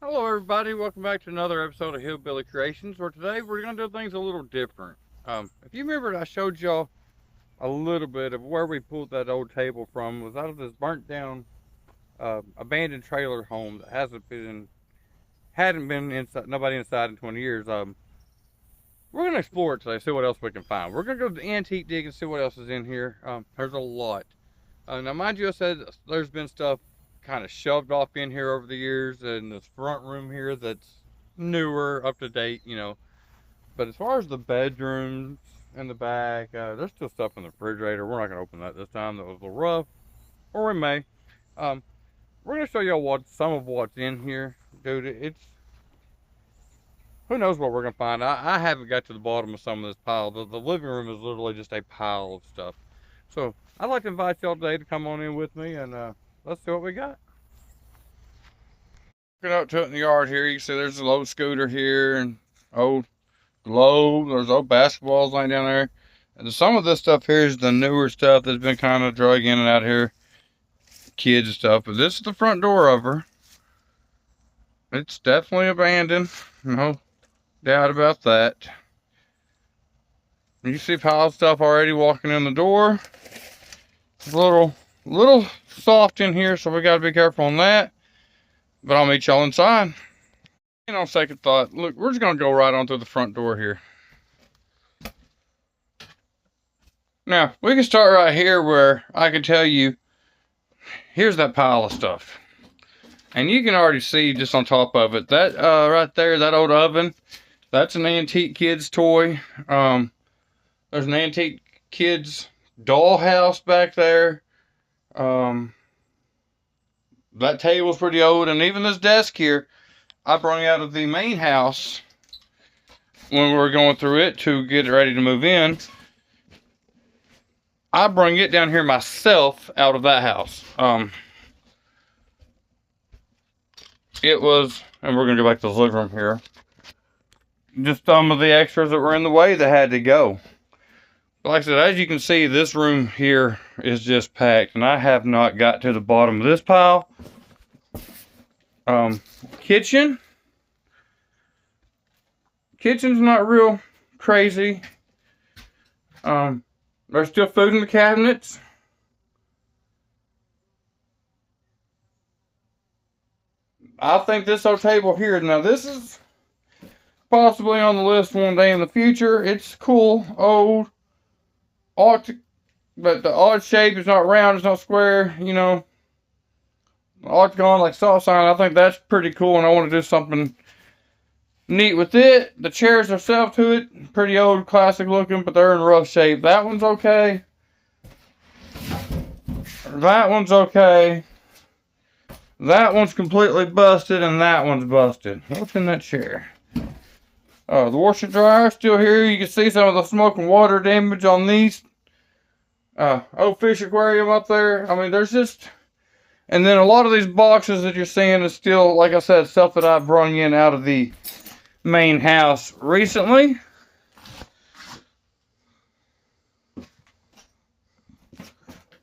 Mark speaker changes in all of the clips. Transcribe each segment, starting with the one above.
Speaker 1: Hello everybody, welcome back to another episode of Hillbilly Creations, where today we're going to do things a little different. If you remember, I showed y'all a little bit of where we pulled that old table from. It was out of this burnt down, abandoned trailer home that hadn't been inside, nobody inside in 20 years. We're going to explore it today, see what else we can find. We're going to go to the antique dig and see what else is in here. There's a lot. Now mind you, I said there's been stuff kind of shoved off in here over the years in this front room here that's newer, up to date, But as far as the bedrooms and the back, there's still stuff in the refrigerator. We're not going to open that this time. That was a little rough, or we may. Um, we're going to show y'all some of what's in here. Dude, who knows what we're going to find. I haven't got to the bottom of some of this pile. The living room is literally just a pile of stuff. So I'd like to invite y'all today to come on in with me and let's see what we got. Looking up to it in the yard here, you can see there's an old scooter here and old globe. There's old basketballs laying down there. And some of this stuff here is the newer stuff that's been kind of drug in and out here. Kids and stuff. But this is the front door of her. It's definitely abandoned. No doubt about that. You see pile of stuff already walking in the door. It's a little soft in here, so we got to be careful on that. But I'll meet y'all inside. And on second thought, look, we're just going to go right on through the front door here. Now, we can start right here where I can tell you, here's that pile of stuff. And you can already see just on top of it, that right there, that old oven, that's an antique kid's toy. There's an antique kid's dollhouse back there. That table's pretty old, and even this desk here, I brought out of the main house when we were going through it to get it ready to move in. I brought it down here myself out of that house. It was, and we're going to go back to the living room here, just some of the extras that were in the way that had to go. But like I said, as you can see, this room here is just packed, and I have not got to the bottom of this pile. Kitchen's not real crazy. There's still food in the cabinets. I think this old table here, now this is possibly on the list one day in the future. It's cool, old, but the odd shape is not round, it's not square, octagon like saw sign. I think that's pretty cool, and I want to do something neat with it. The chairs themselves to it, pretty old, classic looking, but they're in rough shape. That one's okay. That one's okay. That one's completely busted, and that one's busted. What's in that chair? The washer dryer still here. You can see some of the smoke and water damage on these. Old fish aquarium up there. I mean, there's just... And then a lot of these boxes that you're seeing is still, like I said, stuff that I brought in out of the main house recently.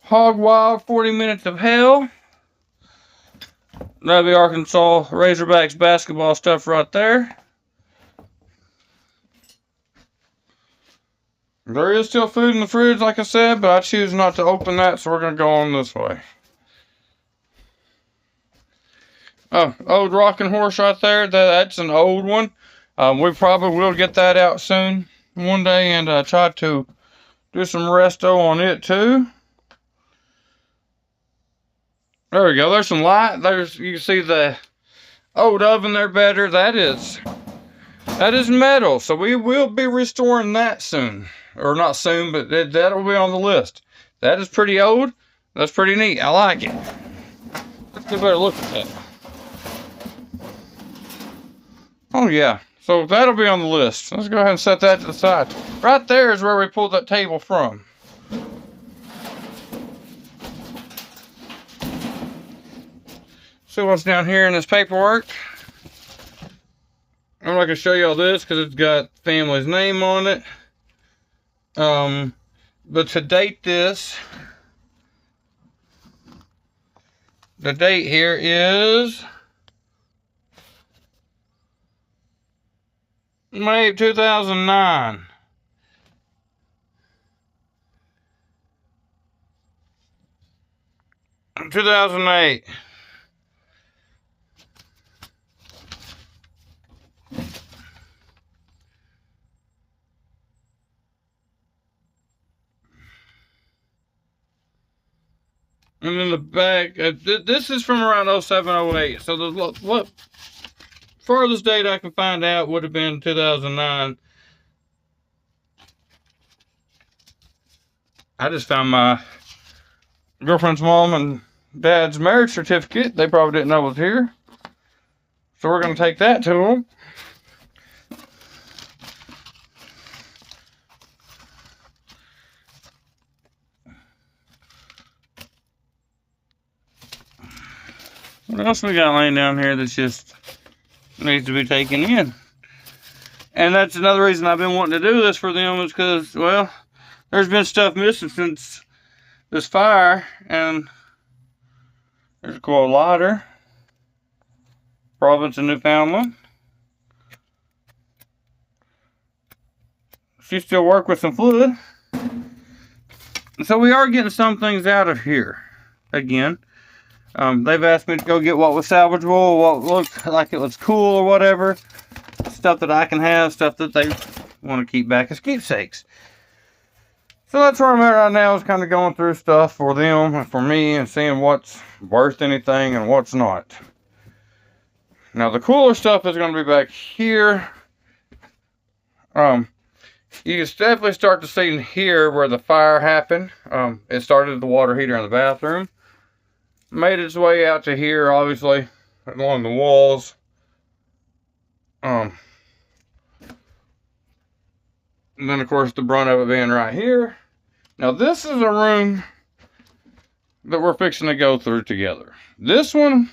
Speaker 1: Hog Wild 40 Minutes of Hell. That'll be Arkansas Razorbacks basketball stuff right there. There is still food in the fridge, like I said, but I choose not to open that, so we're going to go on this way. Oh, old rocking horse right there. That's an old one. We probably will get that out soon one day and try to do some resto on it too. There we go. There's some light. You can see the old oven there better. That is metal. So we will be restoring that soon. Or not soon, but that'll be on the list. That is pretty old. That's pretty neat. I like it. Let's get a better look at that. Oh yeah, so that'll be on the list. Let's go ahead and set that to the side. Right there is where we pulled that table from. See what's down here in this paperwork. I'm not going to show you all this because it's got family's name on it. But to date this, the date here is May 2009. In 2008. And then the back, this is from around 07, 08. So the what furthest date I can find out would have been 2009. I just found my girlfriend's mom and dad's marriage certificate. They probably didn't know it was here. So we're going to take that to them. What else we got laying down here that's just needs to be taken in? And that's another reason I've been wanting to do this for them, is because, well, there's been stuff missing since this fire. And there's a coil lighter, Province of Newfoundland. She still work with some fluid. So we are getting some things out of here again. They've asked me to go get what was salvageable, what looked like it was cool or whatever. Stuff that I can have, stuff that they want to keep back as keepsakes. So that's where I'm at right now, is kind of going through stuff for them and for me and seeing what's worth anything and what's not. Now the cooler stuff is going to be back here. You can definitely start to see here where the fire happened. It started at the water heater in the bathroom. Made its way out to here, obviously, along the walls. And then, of course, the brunt of it being right here. Now, this is a room that we're fixing to go through together. This one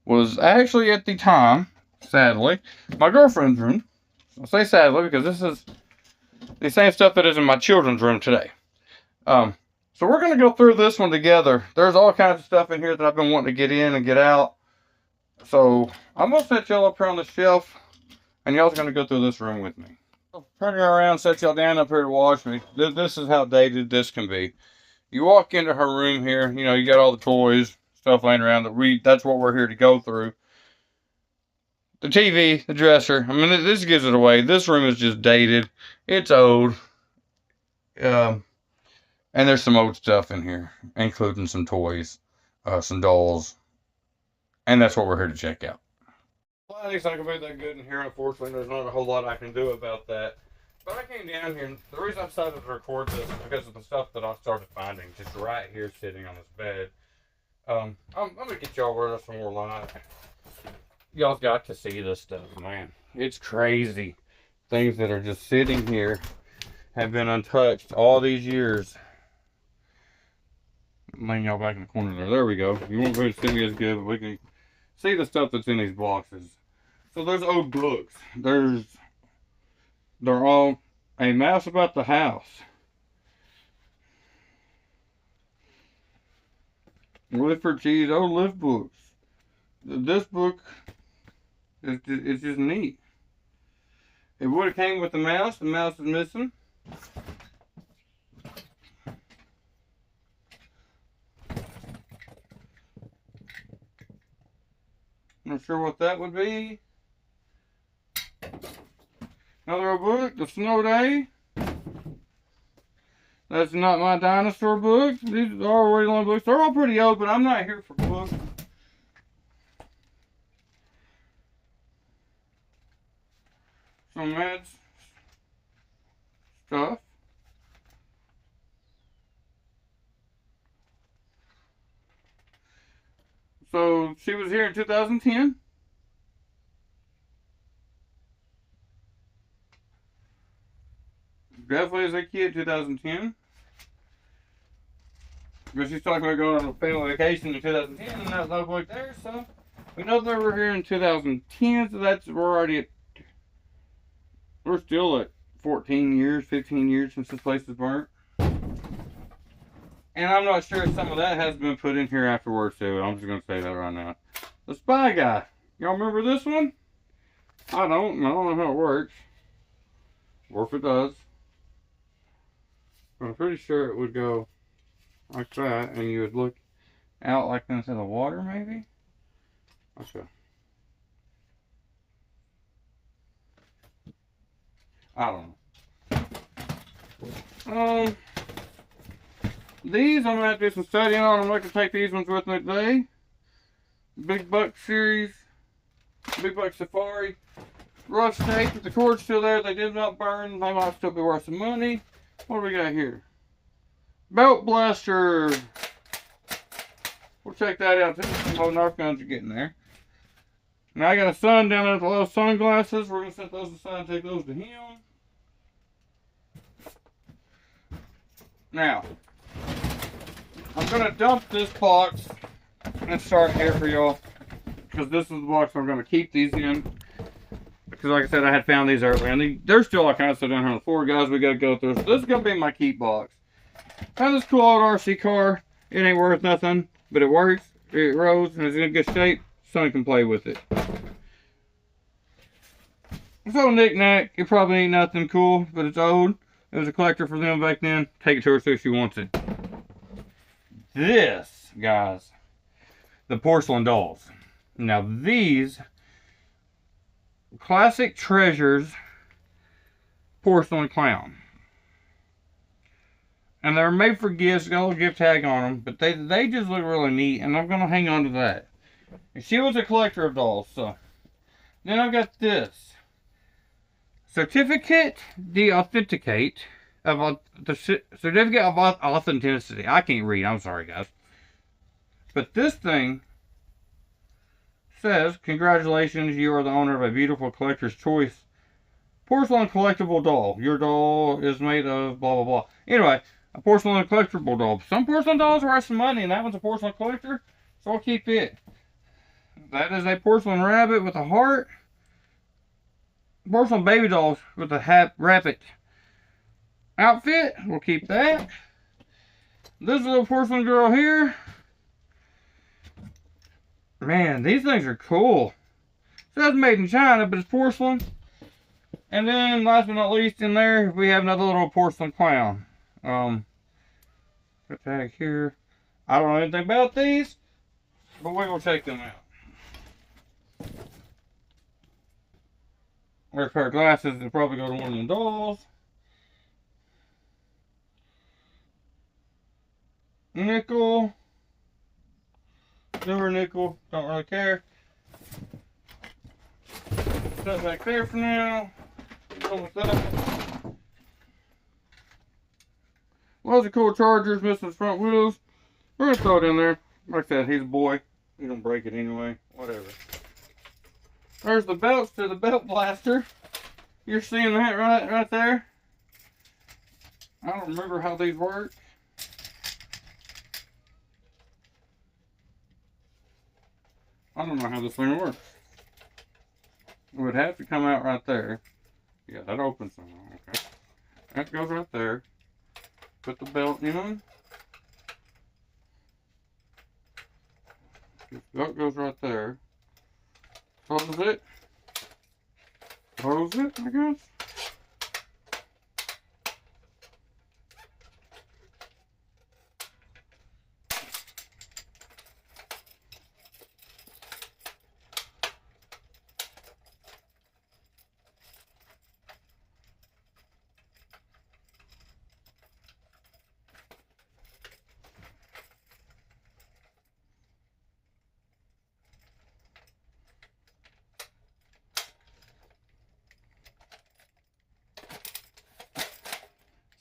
Speaker 1: was actually, at the time, sadly, my girlfriend's room. I say sadly because this is the same stuff that is in my children's room today. So we're going to go through this one together. There's all kinds of stuff in here that I've been wanting to get in and get out. So I'm going to set y'all up here on the shelf, and y'all's going to go through this room with me. Turn you around, set y'all down up here to watch me. This is how dated this can be. You walk into her room here, you know, you got all the toys, stuff laying around. That's what we're here to go through. The TV, the dresser. I mean, this gives it away. This room is just dated. It's old. And there's some old stuff in here, including some toys, some dolls. And that's what we're here to check out. Lighting's not going to be that good in here, unfortunately. There's not a whole lot I can do about that. But I came down here, and the reason I decided to record this is because of the stuff that I started finding just right here sitting on this bed. I'm going to get y'all rid of some more light. Y'all got to see this stuff, man. It's crazy. Things that are just sitting here have been untouched all these years. I'm laying y'all back in the corner there. There we go. You won't be able to see me as good, but we can see the stuff that's in these boxes. So there's old books. They're all a mouse about the house. Lifford Cheese old lift books. This book is just neat. It would have came with the mouse. The mouse is missing. Not sure what that would be. Another book, The Snow Day. That's Not My Dinosaur books. These are really long books. They're all pretty old, but I'm not here for books. Some mad stuff. So she was here in 2010. Definitely as a kid, 2010. But she's talking about going on a family vacation in 2010, and that look like there. So we know they were here in 2010. So we're still at 14 years, 15 years since this place was burnt. And I'm not sure if some of that has been put in here afterwards too. I'm just going to say that right now. The Spy Guy. Y'all remember this one? I don't know how it works. or if it does. But I'm pretty sure it would go like that, and you would look out like into the water, maybe? Okay. I don't know. These, I'm going to have to do some studying on. I'm going to take these ones with me today. Big Buck Series. Big Buck Safari. Rough tape with the cord still there. They did not burn. They might still be worth some money. What do we got here? Belt Blaster. We'll check that out too. Some old Nerf guns are getting there. Now I got a son down there with the little sunglasses. We're going to set those aside and take those to him. Now, I'm going to dump this box and start here for y'all. Because this is the box I'm going to keep these in. Because like I said, I had found these earlier. And there's still all kinds of stuff down here on the floor, guys, we got to go through. So this is going to be my keep box. Found this cool old RC car. It ain't worth nothing, but it works. It rolls and it's in good shape. Son can play with it. So knick-knack. It probably ain't nothing cool, but it's old. It was a collector for them back then. Take it to her, see if she wants it. This, guys, the porcelain dolls. Now these classic treasures porcelain clown. And they're made for gifts, got a little gift tag on them, but they just look really neat, and I'm going to hang on to that. And she was a collector of dolls, so. Then I've got this. Certificate de authenticate of the certificate of authenticity. I can't read, I'm sorry guys. But this thing says, congratulations, you are the owner of a beautiful collector's choice porcelain collectible doll. Your doll is made of blah blah blah. Anyway, a porcelain collectible doll. Some porcelain dolls are worth some money, and that one's a porcelain collector, so I'll keep it. That is a porcelain rabbit with a heart. Porcelain baby dolls with a rabbit outfit. We'll keep that. This little porcelain girl here. Man, these things are cool. It says made in China, but it's porcelain. And then, last but not least, in there, we have another little porcelain clown. The tag here. I don't know anything about these, but we will check them out. There's a pair of glasses that probably go to one of the dolls. Nickel. Silver nickel. Don't really care. Set that back there for now. Lots of cool chargers, missing the front wheels. We're gonna throw it in there. Like I said, he's a boy. He don't break it anyway. Whatever. There's the belts to the belt blaster. You're seeing that right there. I don't remember how these work. I don't know how this thing works. It would have to come out right there. Yeah, that opens them. Okay. That goes right there. Put the belt in. This belt goes right there. Close it. Close it, I guess.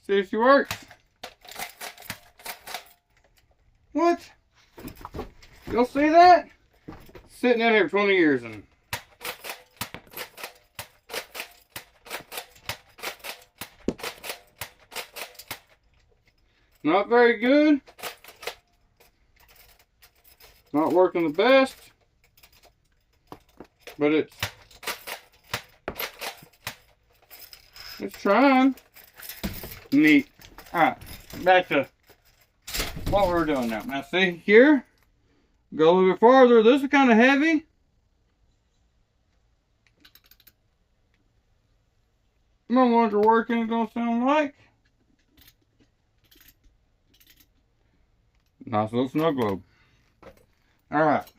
Speaker 1: See if she works. What? You'll see that? Sitting out here for 20 years and not very good. Not working the best. But it's trying. Neat. Alright, back to what we're doing now. Now see here, go a little bit farther. This is kind of heavy. no longer working, it's gonna sound like. Nice little snow globe. Alright.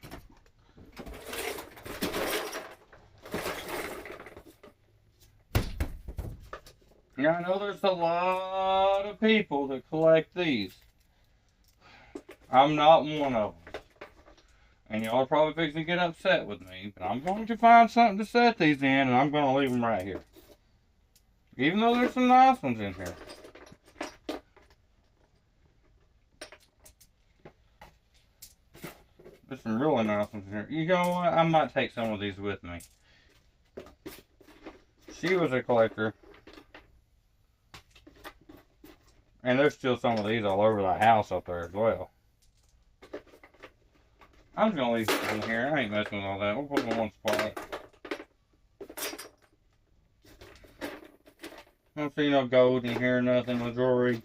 Speaker 1: Now I know there's a lot of people that collect these. I'm not one of them. And y'all are probably fixing to get upset with me, but I'm going to find something to set these in, and I'm going to leave them right here. Even though there's some nice ones in here. There's some really nice ones in here. You know what? I might take some of these with me. She was a collector. And there's still some of these all over the house up there as well. I'm just gonna leave this in here. I ain't messing with all that. We'll put them in one spot. I don't see no gold in here, nothing, no jewelry.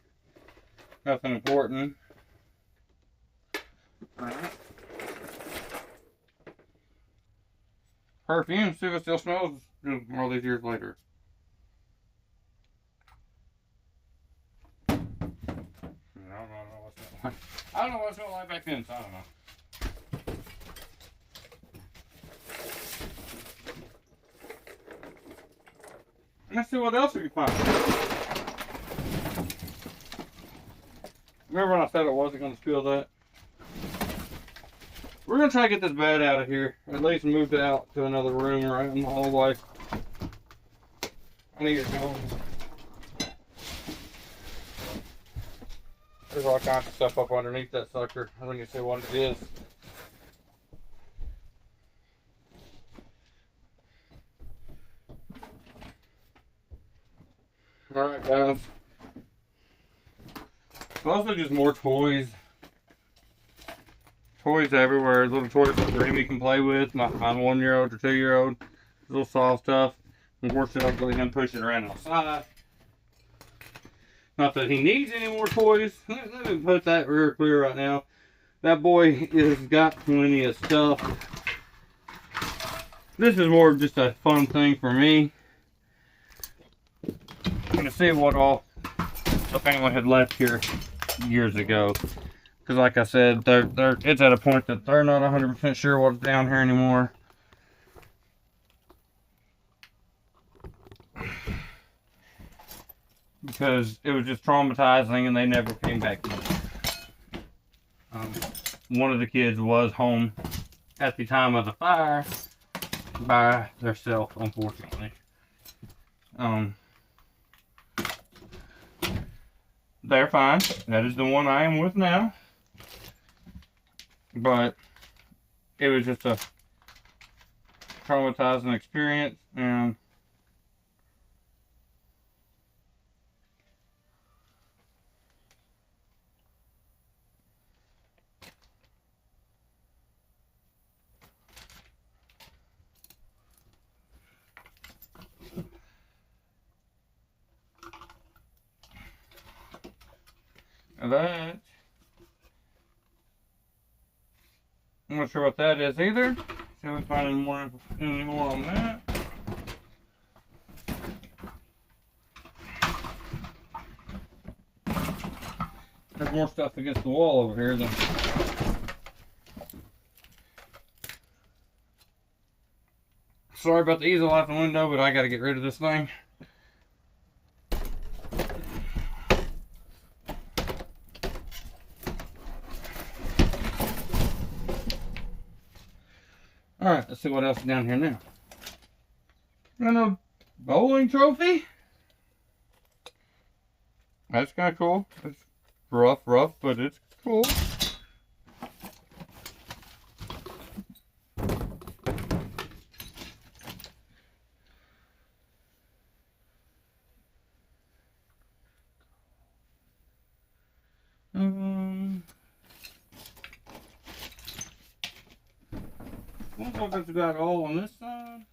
Speaker 1: Nothing important. Alright. Perfume, see if it still smells all these years later. I don't know what it's going like back then, so I don't know. Let's see what else we can find. Remember when I said I wasn't going to spill that? We're going to try to get this bed out of here. At least move it out to another room right in the hallway. I need it going. There's all kinds of stuff up underneath that sucker. I think you see what it is. Alright guys. Mostly just more toys. Toys everywhere. Little toys that Remy can play with. My 1-year-old or 2-year-old. Little soft stuff. Unfortunately, I'll go ahead and push it around outside. Not that he needs any more toys. Let me put that real clear right now. That boy has got plenty of stuff. This is more just a fun thing for me. I'm gonna see what all the family had left here years ago. Because like I said, it's at a point that they're not 100% sure what's down here anymore. Because it was just traumatizing and they never came back. One of the kids was home at the time of the fire by themselves, unfortunately. They're fine. That is the one I am with now. But it was just a traumatizing experience, and that, I'm not sure what that is either. See if we find any more on that. There's more stuff against the wall over here than. Sorry about the easel out the window, but I gotta get rid of this thing. Alright, let's see what else is down here now. And a bowling trophy. That's kind of cool. It's rough, but it's cool. Looks like it's got all on this side.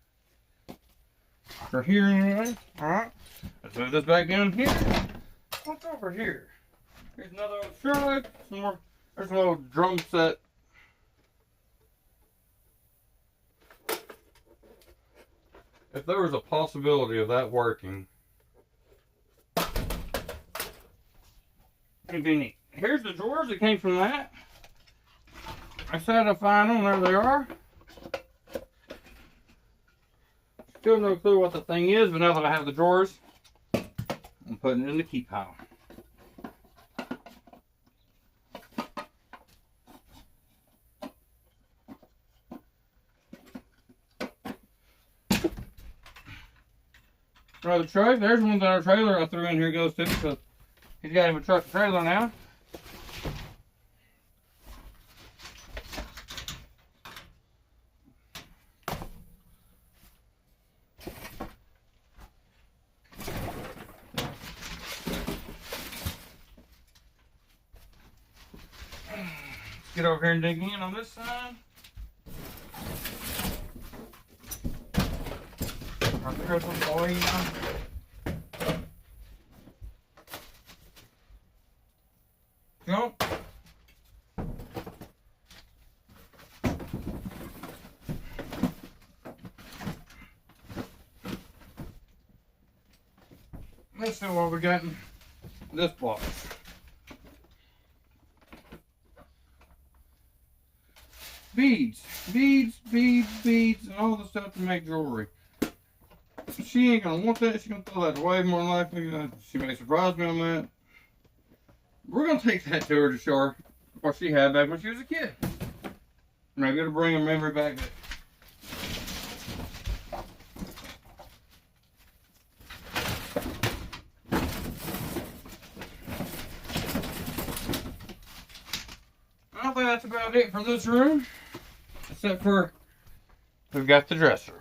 Speaker 1: For here anyway. Alright. Let's move this back down here. What's over here? Here's another old shirt. Some more. There's a little drum set. If there was a possibility of that working, convenient. Here's the drawers that came from that. I said I'd find them. There they are. Still no clue what the thing is, but now that I have the drawers, I'm putting it in the keep pile. Another truck. There's one that our trailer I threw in here goes to, because he's got him a truck and trailer now. Get over here and dig in on this side. There's some oil. Jump. Let's see what we got in this box. Beads, and all the stuff to make jewelry. She ain't gonna want that. She's gonna throw that away more than likely. She may surprise me on that. We're gonna take that to her to show her what she had back when she was a kid. Maybe it'll bring a memory back. I think that's about it for this room. Except for, we've got the dresser.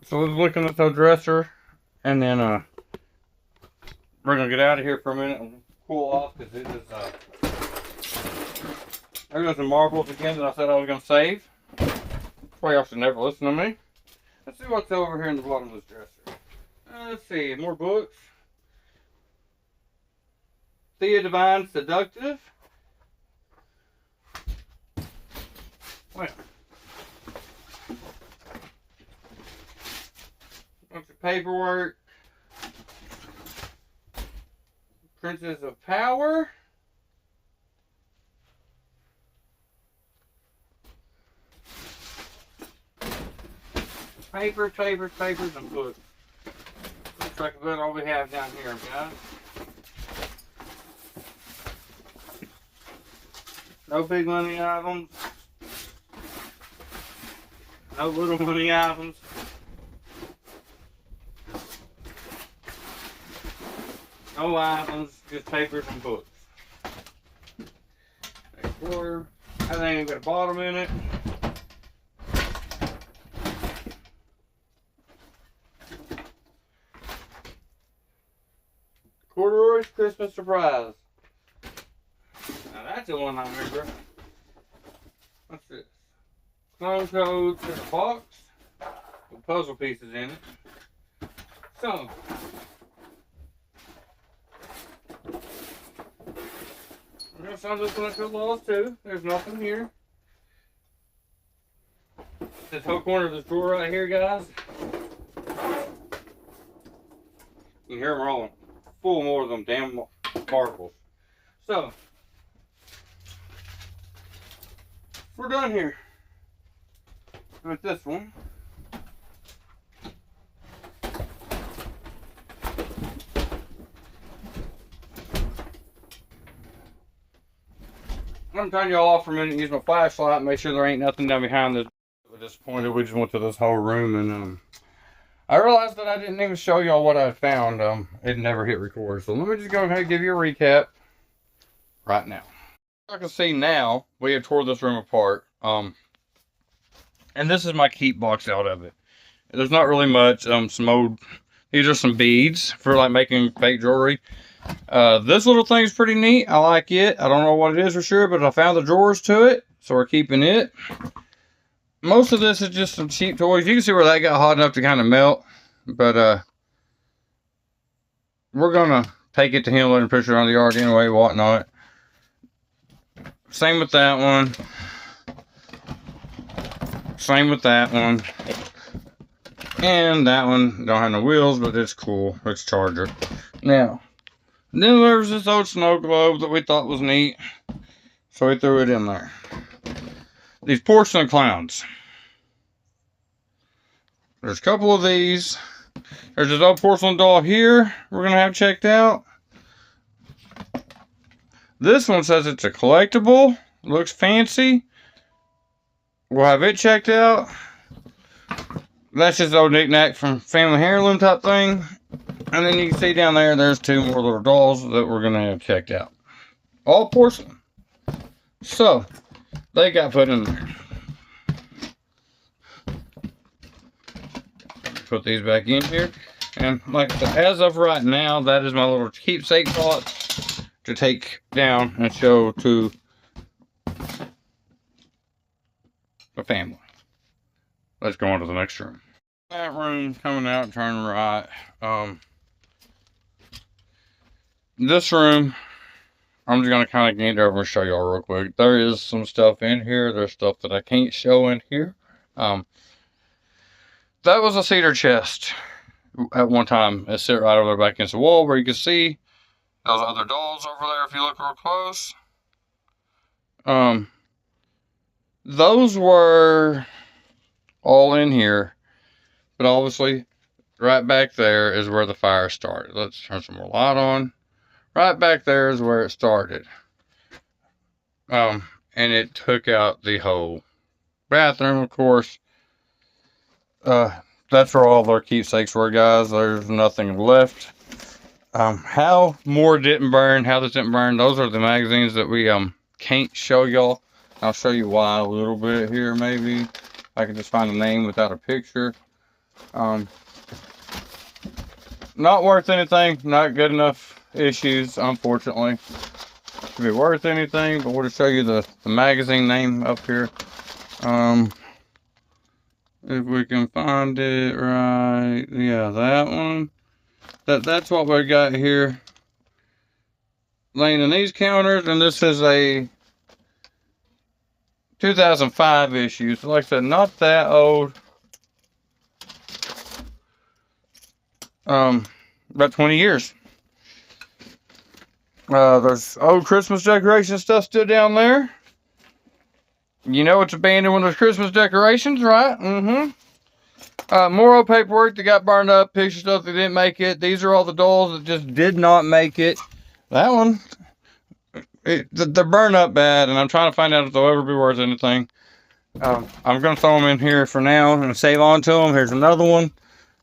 Speaker 1: So let's look at the dresser, and then we're gonna get out of here for a minute and cool off, because it is there goes the marbles again that I said I was gonna save. Why y'all should never listen to me. Let's see what's over here in the bottom of this dresser. Let's see, more books. Thea Divine Seductive. Well, bunch of paperwork. Princess of Power. Papers, and books. Looks like about all we have down here, guys. No big money items. No little money items. No items, just papers and books. Next drawer. I think it's got a bottom in it. Corduroy's Christmas Surprise. Now that's the one I remember. What's this? Clone codes in a box with puzzle pieces in it. So, there's some of this one that lost too. There's nothing here. This whole corner of this drawer right here, guys. You can hear them rolling. Full more of them damn marbles. So, we're done here with this one. I'm turning y'all off for a minute and use my flashlight and make sure there ain't nothing down behind this. We're disappointed. We just went to this whole room, and I realized that I didn't even show y'all what I found. It never hit record. So let me just go ahead and give you a recap right now. I can see now, we have tore this room apart. And this is my keep box out of it. There's not really much. Some old, these are some beads for like making fake jewelry. This little thing is pretty neat. I like it. I don't know what it is for sure, but I found the drawers to it, so we're keeping it. Most of this is just some cheap toys. You can see where that got hot enough to kind of melt. But we're gonna take it to him, let him push it around the yard anyway, whatnot. Same with that one. Same with that one. And that one don't have no wheels, but it's cool. It's Charger. Now, then there was this old snow globe that we thought was neat. So we threw it in there. These porcelain clowns. There's a couple of these. There's this old porcelain doll here we're going to have checked out. This one says it's a collectible. Looks fancy. We'll have it checked out. That's just an old knick-knack from family heirloom type thing. And then you can see down there, there's two more little dolls that we're going to have checked out. All porcelain. So, they got put in there. Put these back in here. And like I said, as of right now, that is my little keepsake box to take down and show to the family. Let's go on to the next room. That room coming out, turn right. This room, I'm just gonna kind of get over and show y'all real quick. There is some stuff in here. There's stuff that I can't show in here. That was a cedar chest at one time. It sit right over there back against the wall where you can see those other dolls over there if you look real close. Those were all in here, but obviously right back there is where the fire started. Let's turn some more light on. Right back there is where it started. And it took out the whole bathroom, of course. That's where all their keepsakes were, guys. There's nothing left. How more didn't burn, how this didn't burn, those are the magazines that we can't show y'all. I'll show you why a little bit here, maybe. I can just find a name without a picture. Not worth anything, not good enough issues, unfortunately, to be worth anything, but we'll just show you the magazine name up here. If we can find it right, yeah, that one. That's what we got here laying in these counters, and this is a 2005 issue, so like I said, not that old. About 20 years. There's old Christmas decoration stuff still down there. You know it's abandoned when there's Christmas decorations, right? More old paperwork that got burned up, picture stuff that didn't make it. These are all the dolls that just did not make it. That one, they're burned up bad, and I'm trying to find out if they'll ever be worth anything. I'm going to throw them in here for now and save on to them. Here's another one.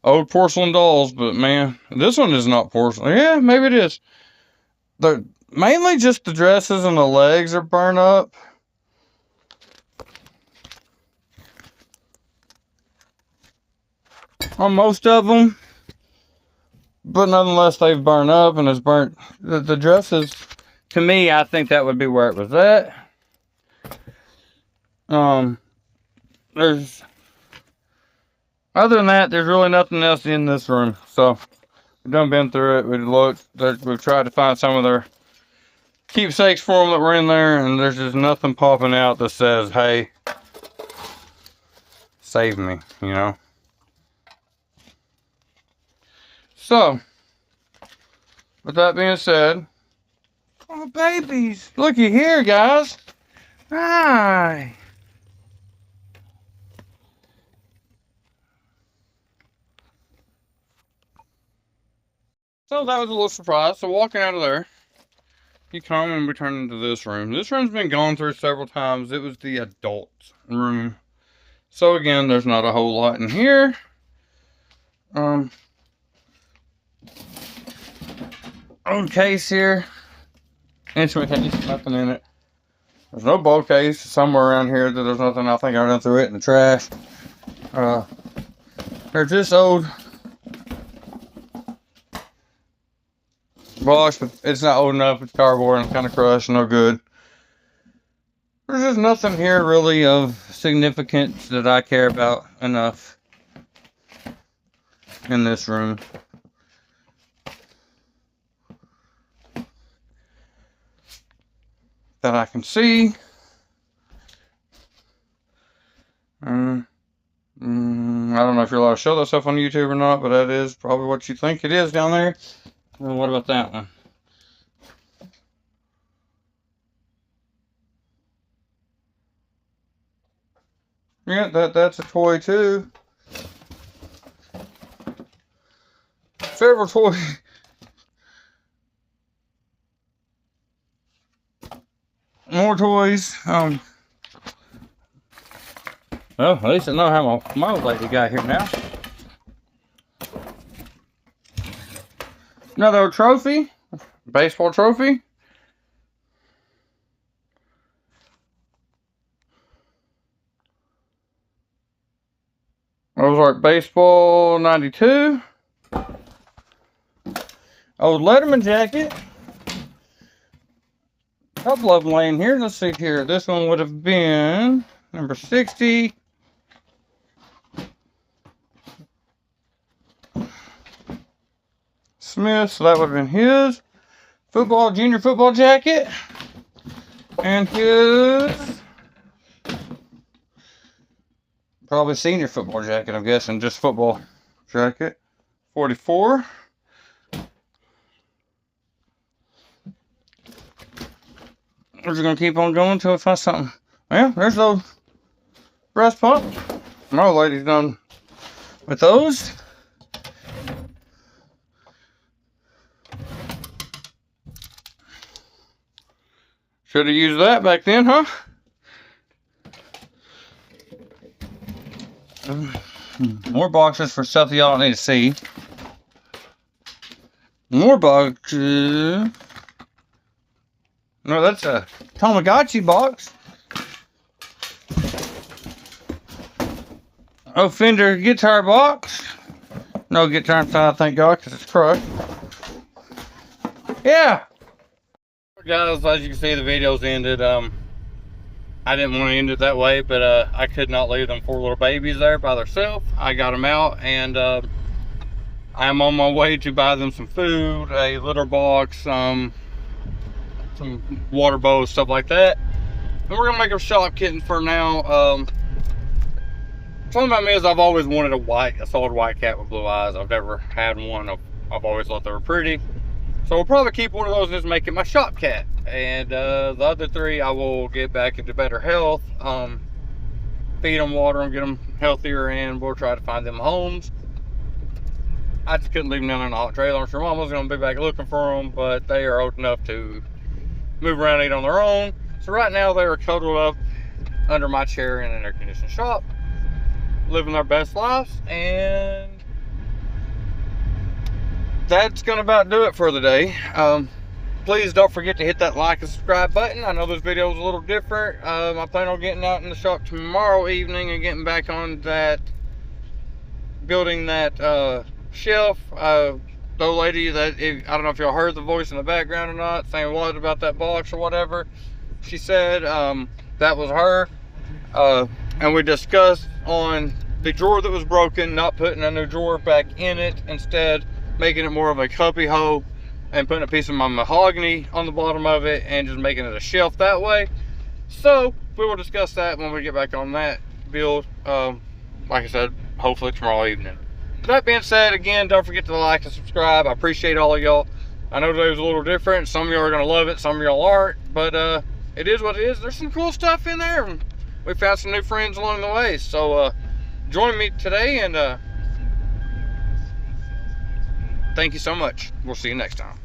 Speaker 1: Old porcelain dolls, but man, this one is not porcelain. Yeah, maybe it is. They're mainly just the dresses and the legs are burned up. On most of them. But nonetheless, they've burned up and it's burnt. The dresses, to me, I think that would be where it was at. Other than that, there's really nothing else in this room. So, we've done been through it. We've looked. We've tried to find some of their keepsakes for them that were in there, and there's just nothing popping out that says, hey, save me, you know. So, with that being said, oh, babies, looky here, guys. Hi. So that was a little surprise. So walking out of there, you come and we turn into this room. This room's been gone through several times. It was the adult room. So again, there's not a whole lot in here. Old case here. Instrument case, nothing in it. There's no bowl case somewhere around here that there's nothing. I think I done threw it in the trash. There's this old box, but it's not old enough. It's cardboard and kind of crushed, no good. There's just nothing here really of significance that I care about enough in this room. that I can see. I don't know if you're allowed to show that stuff on YouTube or not, but that is probably what you think it is down there. Well, what about that one? Yeah, that's a toy too. Several toys. More toys. Well, at least I know how my old lady got here now. Another trophy. Baseball trophy. Ozark Baseball 92. Old Letterman jacket. A couple of them laying here. Let's see here. This one would have been number 60. Smith, so that would have been his junior football jacket. And his probably senior football jacket, I'm guessing, just football jacket. 44. We're just gonna keep on going until we find something. Well, there's those breast pumps. My old lady's done with those. Should have used that back then, huh? More boxes for stuff that y'all don't need to see. More boxes. No, that's a Tamagotchi box. Oh, Fender guitar box. No guitar inside, thank God, because it's crushed. Yeah. Guys, as you can see, the video's ended. I didn't want to end it that way, but I could not leave them 4 little babies there by themselves. I got them out, and I'm on my way to buy them some food, a litter box, some water bowls, stuff like that. And we're gonna make a shop kitten for now. Something about me is I've always wanted a solid white cat with blue eyes. I've never had one. I've always thought they were pretty. So we'll probably keep one of those and just make it my shop cat. And the other 3, I will get back into better health. Feed them, water them, get them healthier, and we'll try to find them homes. I just couldn't leave them down in the hot trailer. I'm sure Mama's gonna be back looking for them, but they are old enough to move around and eat on their own. So right now they are cuddled up under my chair in an air conditioned shop, living their best lives, and that's gonna about do it for the day. Please don't forget to hit that like and subscribe button. I know this video is a little different. I plan on getting out in the shop tomorrow evening and getting back on that, building that shelf. The old lady that, I don't know if y'all heard the voice in the background or not, saying what about that box or whatever. She said that was her. And we discussed on the drawer that was broken, not putting a new drawer back in it, instead making it more of a cubby hole and putting a piece of my mahogany on the bottom of it and just making it a shelf that way. So we will discuss that when we get back on that build. Like I said, hopefully tomorrow evening. That being said, again, don't forget to like and subscribe. I appreciate all of y'all. I know today was a little different. Some of y'all are gonna love it, some of y'all aren't, but it is what it is. There's some cool stuff in there, and we found some new friends along the way. So join me today, and thank you so much. We'll see you next time.